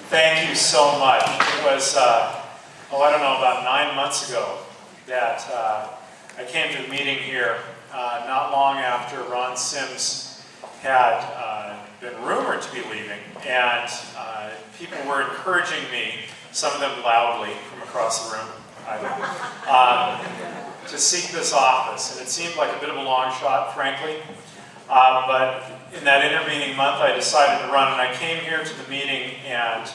Thank you so much. It was, I don't know, about 9 months ago that I came to a meeting here not long after Ron Sims had been rumored to be leaving, and people were encouraging me, some of them loudly from across the room, to seek this office. And it seemed like a bit of a long shot, frankly. But in that intervening month, I decided to run, and I came here to the meeting, and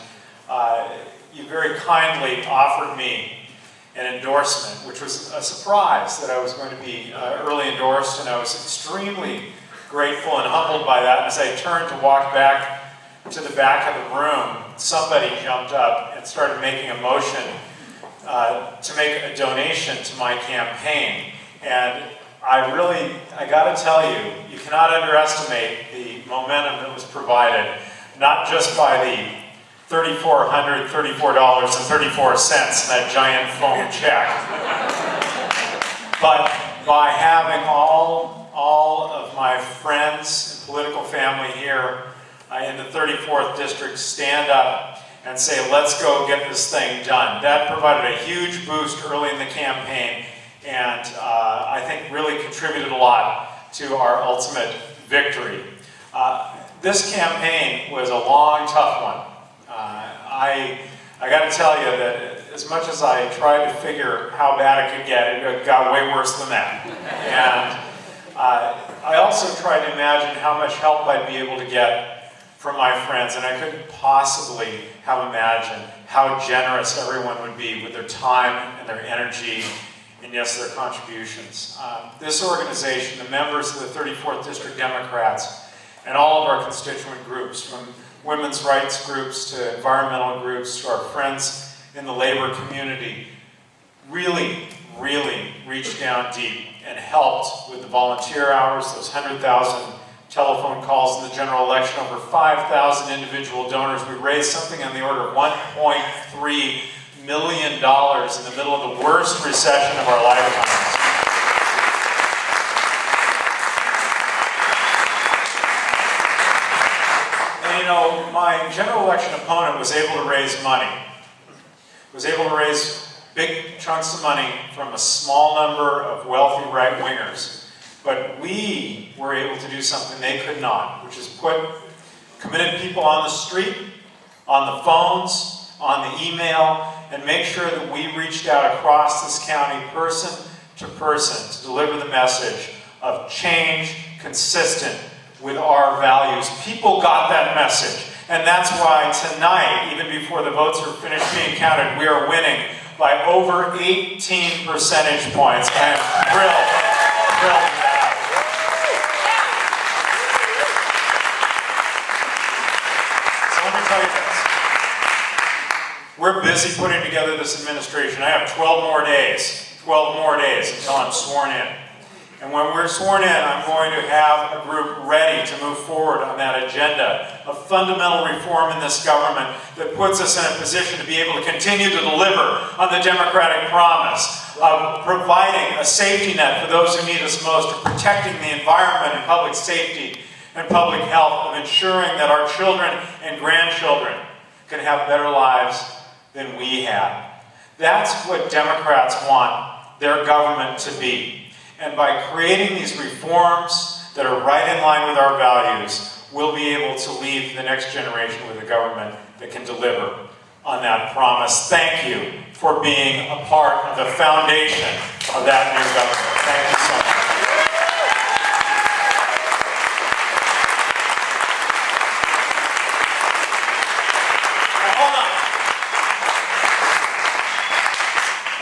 you very kindly offered me an endorsement, which was a surprise that I was going to be early endorsed, and I was extremely grateful and humbled by that. And as I turned to walk back to the back of the room, somebody jumped up and started making a motion to make a donation to my campaign. And I got to tell you, you cannot underestimate the momentum that was provided, not just by the $3,434.34 in that giant foam check, but by having all of my friends and political family here in the 34th District stand up and say, let's go get this thing done. That provided a huge boost early in the campaign, and I think really contributed a lot to our ultimate victory. This campaign was a long, tough one. I got to tell you that as much as I tried to figure how bad it could get, it got way worse than that. And I also tried to imagine how much help I'd be able to get from my friends, and I couldn't possibly have imagined how generous everyone would be with their time and their energy, and yes, their contributions. This organization, the members of the 34th District Democrats, and all of our constituent groups, from women's rights groups to environmental groups to our friends in the labor community, really, really reached down deep and helped with the volunteer hours, those 100,000 telephone calls in the general election, over 5,000 individual donors. We raised something on the order of $1.3 million in the middle of the worst recession of our lifetimes. And you know, my general election opponent was able to raise money, was able to raise big chunks of money from a small number of wealthy right-wingers. But we were able to do something they could not, which is put committed people on the street, on the phones, on the email, and make sure that we reached out across this county person to person to deliver the message of change consistent with our values. People got that message. And that's why tonight, even before the votes are finished being counted, we are winning by over 18 percentage points. I am thrilled with that. We're busy putting together this administration. I have 12 more days until I'm sworn in. And when we're sworn in, I'm going to have a group ready to move forward on that agenda of fundamental reform in this government that puts us in a position to be able to continue to deliver on the Democratic promise of providing a safety net for those who need us most, of protecting the environment and public safety and public health, of ensuring that our children and grandchildren can have better lives than we have. That's what Democrats want their government to be. And by creating these reforms that are right in line with our values, we'll be able to leave the next generation with a government that can deliver on that promise. Thank you for being a part of the foundation of that new government. Thank you so much.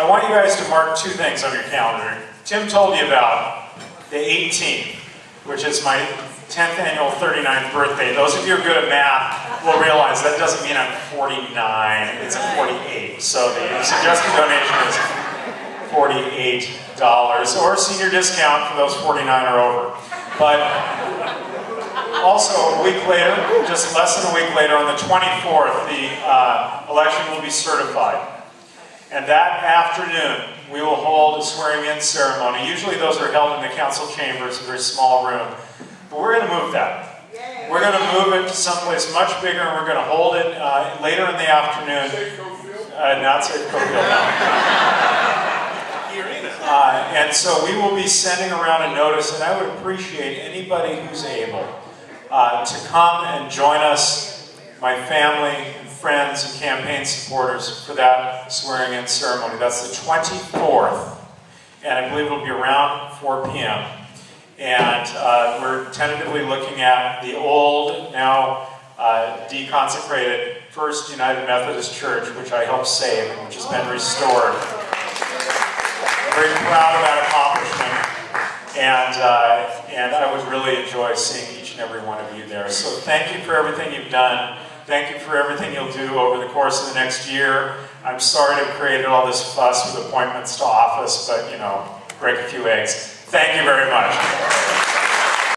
I want you guys to mark two things on your calendar. Tim told you about the 18th, which is my 10th annual 39th birthday. Those of you who are good at math will realize that doesn't mean I'm 49, it's a 48. So the suggested donation is $48, or senior discount for those 49 or over. But also a week later, just less than a week later, on the 24th, the election will be certified. And that afternoon, we will hold a swearing-in ceremony. Usually those are held in the council chambers, a very small room. But we're going to move that. We're going to move it to someplace much bigger, and we're going to hold it later in the afternoon. Not Safeco Field, no. And so we will be sending around a notice, and I would appreciate anybody who's able to come and join us, my family and friends and campaign supporters, for that swearing-in ceremony. That's the 24th, and I believe it'll be around 4 p.m. And we're tentatively looking at the old, now deconsecrated First United Methodist Church, which I helped save and which has been restored. Very proud of that accomplishment, and I would really enjoy seeing each and every one of you there. So thank you for everything you've done. Thank you for everything you'll do over the course of the next year. I'm sorry to have created all this fuss with appointments to office, but, you know, break a few eggs. Thank you very much.